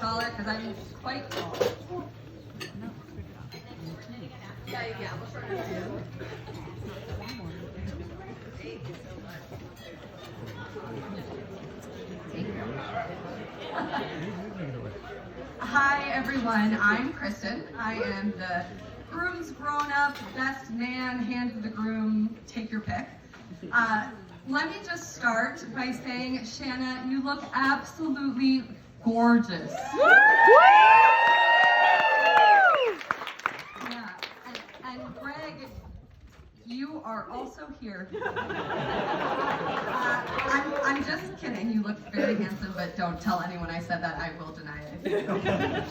taller because I'm quite tall. Yeah, we'll start with you. Thank you so much. Hi everyone, I'm Kristen. I am the groom's grown-up, best man, hand to the groom, take your pick. Let me just start by saying, Shanna, you look absolutely gorgeous. Yeah, and Greg, you are also here. I'm just kidding. You look very handsome, but don't tell anyone I said that. I will deny it.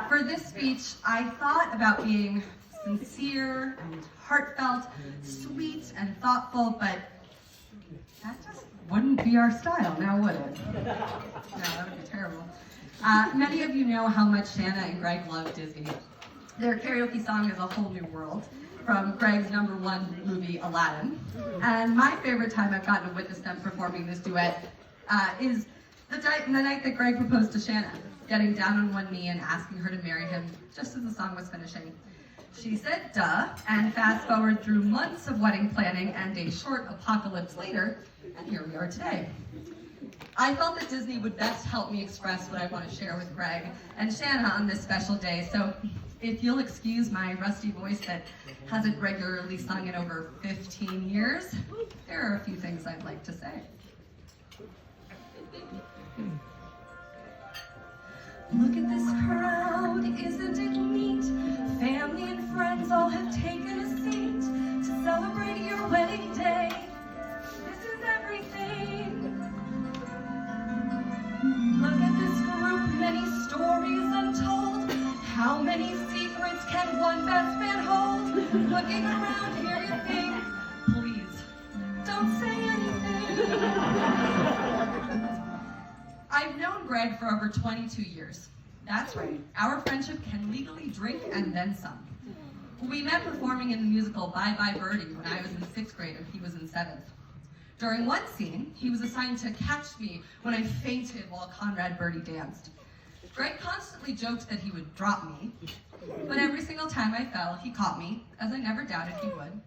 For this speech, I thought about being sincere and heartfelt, sweet and thoughtful, but that just wouldn't be our style, now would it? No, that would be terrible. Many of you know how much Shanna and Greg love Disney. Their karaoke song is a whole new world, from Greg's #1 movie, Aladdin. And my favorite time I've gotten to witness them performing this duet is the night that Greg proposed to Shanna, getting down on one knee and asking her to marry him just as the song was finishing. She said duh, and fast forward through months of wedding planning and a short apocalypse later, and here we are today. I felt that Disney would best help me express what I want to share with Greg and Shanna on this special day, so if you'll excuse my rusty voice that hasn't regularly sung in over 15 years, there are a few things I'd like to say. Look at this crowd, isn't it neat? Family and friends all have taken a seat to celebrate your wedding day. This is everything. Look at this group, many stories untold. How many secrets can one best man hold? Looking around here, you think, please, don't say anything. I've known Greg for over 22 years. That's right, our friendship can legally drink and then some. We met performing in the musical Bye Bye Birdie when I was in 6th grade and he was in 7th. During one scene, he was assigned to catch me when I fainted while Conrad Birdie danced. Greg constantly joked that he would drop me, but every single time I fell, he caught me, as I never doubted he would.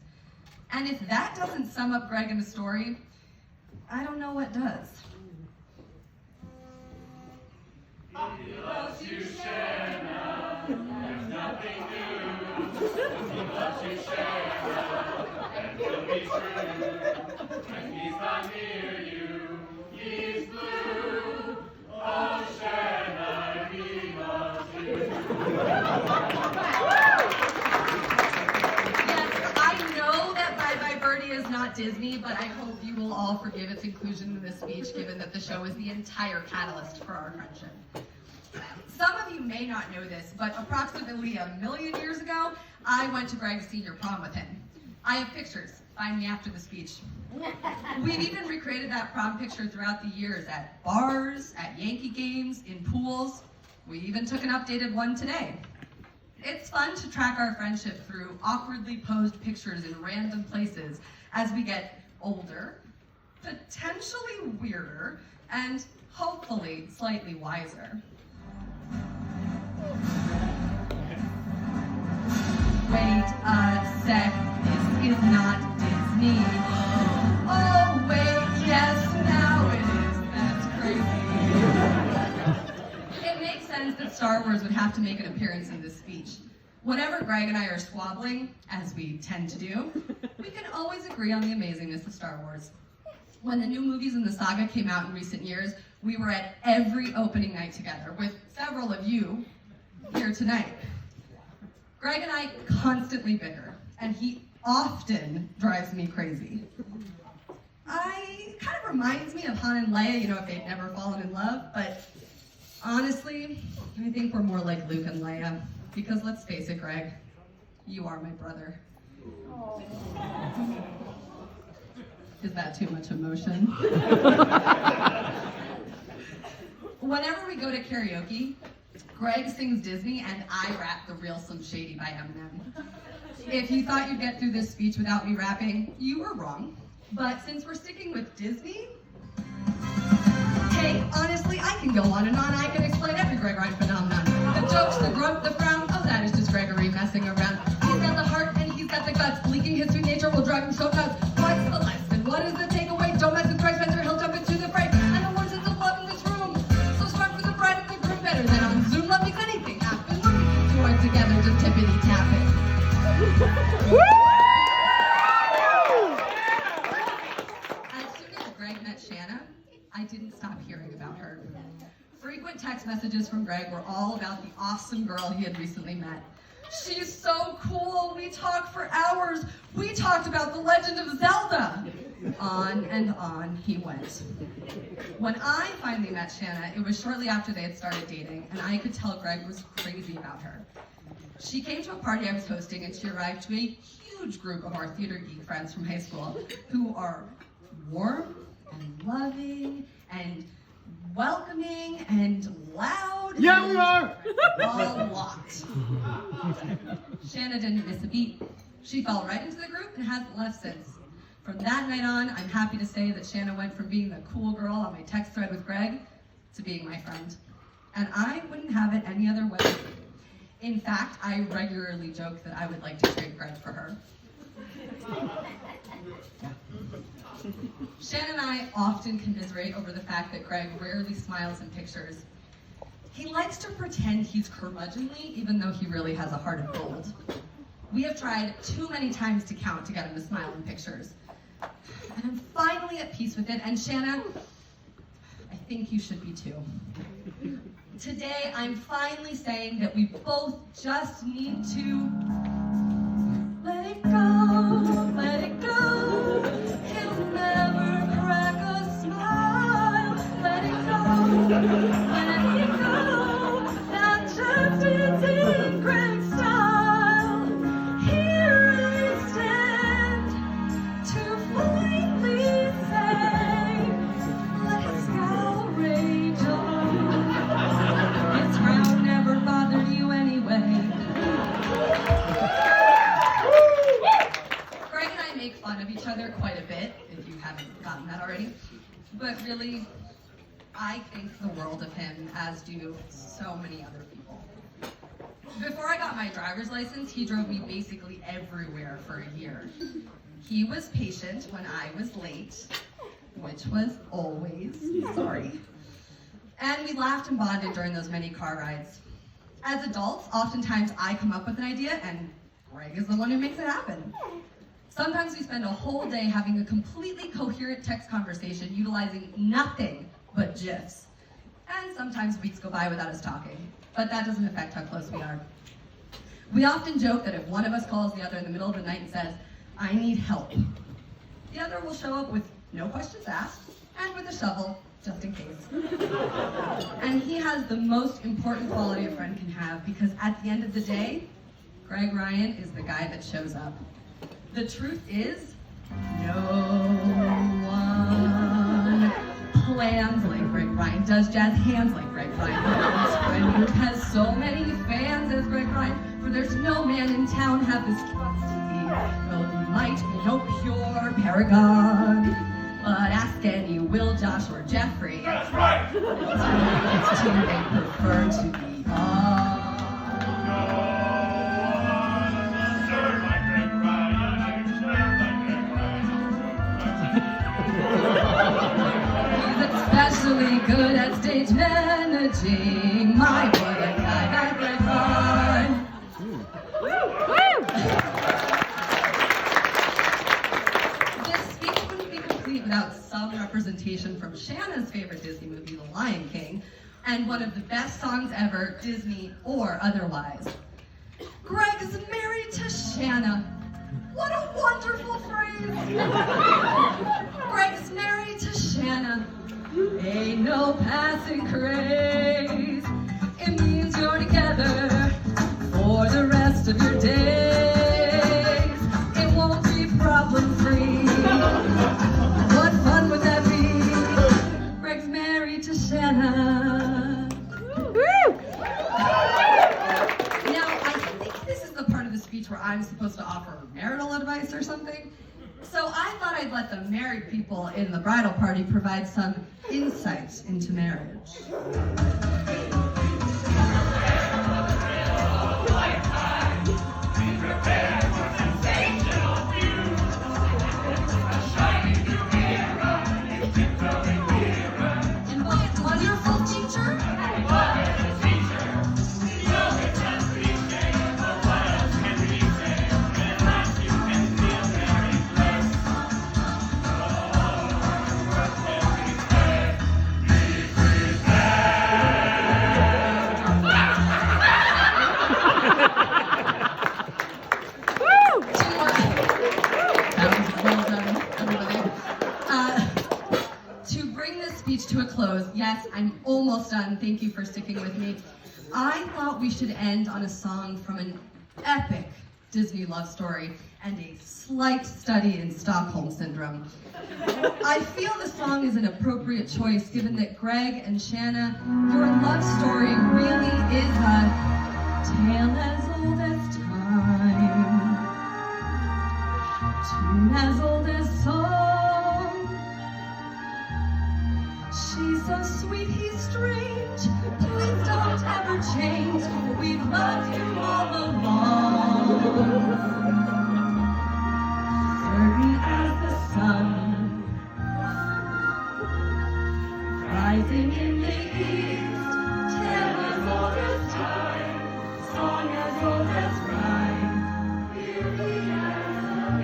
And if that doesn't sum up Greg in a story, I don't know what does. He loves you, Shanna, there's nothing new. He loves you, Shanna, and will be true. When he's not near you, he's blue. Oh, Shanna, he loves you. Yes, I know that Bye Bye Birdie is not Disney, but I hope you will all forgive its inclusion in this speech, given that the show is the entire catalyst for our friendship. Some of you may not know this, but approximately 1 million years ago, I went to Greg's senior prom with him. I have pictures. Find me after the speech. We've even recreated that prom picture throughout the years at bars, at Yankee games, in pools. We even took an updated one today. It's fun to track our friendship through awkwardly posed pictures in random places as we get older, potentially weirder, and hopefully slightly wiser. Wait a sec, this is not Disney. Oh wait, yes, now it is. That's crazy. It makes sense that Star Wars would have to make an appearance in this speech. Whenever Greg and I are squabbling, as we tend to do, we can always agree on the amazingness of Star Wars. When the new movies in the saga came out in recent years, we were at every opening night together, with several of you here tonight. Greg and I constantly bicker, and he often drives me crazy. It kind of reminds me of Han and Leia, if they'd never fallen in love, but honestly, I think we're more like Luke and Leia, because let's face it, Greg, you are my brother. Is that too much emotion? Whenever we go to karaoke, Greg sings Disney and I rap The Real Slim Shady by Eminem. If you thought you'd get through this speech without me rapping, you were wrong. But since we're sticking with Disney, hey, honestly, I can go on and on. I can explain every Greg Ryan phenomenon. The jokes, the grunt, the frown, oh, that is just Gregory messing around. He's got the heart and he's got the guts. Leaking his sweet nature will drive him so nuts. What's the lesson? What is the takeaway? Don't mess with Greg Spencer, he'll jump into the fray. And the one sense of love in this room. So strong for the bride and the groom, better than on Zoom. Love makes anything happen. Look at you two are together, just tippity tapping. As soon as Greg met Shanna, I didn't stop hearing about her. Frequent text messages from Greg were all about the awesome girl he had recently met. She's so cool, we talked for hours. We talked about the Legend of Zelda. On and on he went. When I finally met Shanna, it was shortly after they had started dating, and I could tell Greg was crazy about her. She came to a party I was hosting, and she arrived to a huge group of our theater geek friends from high school who are warm and loving and welcoming and loud. Yeah, we are! A lot. Shanna didn't miss a beat. She fell right into the group and hasn't left since. From that night on, I'm happy to say that Shanna went from being the cool girl on my text thread with Greg to being my friend. And I wouldn't have it any other way. In fact, I regularly joke that I would like to trade Greg for her. Shannon and I often commiserate over the fact that Greg rarely smiles in pictures. He likes to pretend he's curmudgeonly, even though he really has a heart of gold. We have tried too many times to count to get him to smile in pictures. And I'm finally at peace with it, and Shanna, I think you should be too. Today, I'm finally saying that we both just need to let it go, let it go. He'll never crack a smile. Let it go, let it go. That just isn't Greg's style. Here I stand to finally say, let's go rage on. This round never bothered you anyway. Greg and I make fun of each other quite a bit, if you haven't gotten that already. But really, I think the world of him, as do so many other people. Before I got my driver's license, he drove me basically everywhere for a year. He was patient when I was late, which was always, sorry. And we laughed and bonded during those many car rides. As adults, oftentimes I come up with an idea and Greg is the one who makes it happen. Sometimes we spend a whole day having a completely coherent text conversation utilizing nothing but GIFs. And sometimes weeks go by without us talking, but that doesn't affect how close we are. We often joke that if one of us calls the other in the middle of the night and says, I need help, the other will show up with no questions asked and with a shovel, just in case. And he has the most important quality a friend can have, because at the end of the day, Greg Ryan is the guy that shows up. The truth is, no one plans like Greg Ryan, does jazz hands like Greg Ryan. His friend group has so many fans as Greg Ryan, for there's no man in town have this curiosity. Well, he might be no pure paragon, but ask any Will, Josh, or Jeffrey. That's right! It's too they prefer to be on. Serve like Greg Ryan, serve like Greg Ryan. He's especially good at stage managing. My, what a guy, that Greg Ryan. This speech wouldn't be complete without some representation from Shanna's favorite Disney movie, The Lion King, and one of the best songs ever, Disney or otherwise. Greg is married to Shanna. What a wonderful phrase! Greg's married to Shanna. Ain't no passing craze. It means you're together for the rest of your days. It won't be problem-free. What fun would that be? Greg's married to Shanna. Now, I think this is the part of the speech where I'm supposed to offer marital advice or something. So I thought I'd let the married people in the bridal party provide some insights into marriage. Yes, I'm almost done. Thank you for sticking with me. I thought we should end on a song from an epic Disney love story and a slight study in Stockholm Syndrome. I feel the song is an appropriate choice given that Greg and Shanna, your love story really is a tale as old as time, tune as old as song. She's so sweet, he's strange, please don't ever change, we've loved you all along. Certain as the sun, rising in the east, tale as old as time, song as old as rhyme, beauty as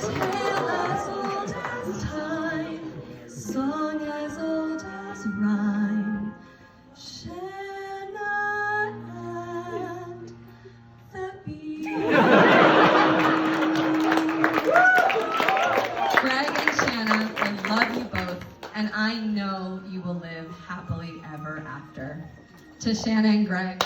tale as old as time, song as old as rhyme, Shanna and the bee. Greg and Shanna, I love you both, and I know you will live happily ever after. To Shanna and Greg,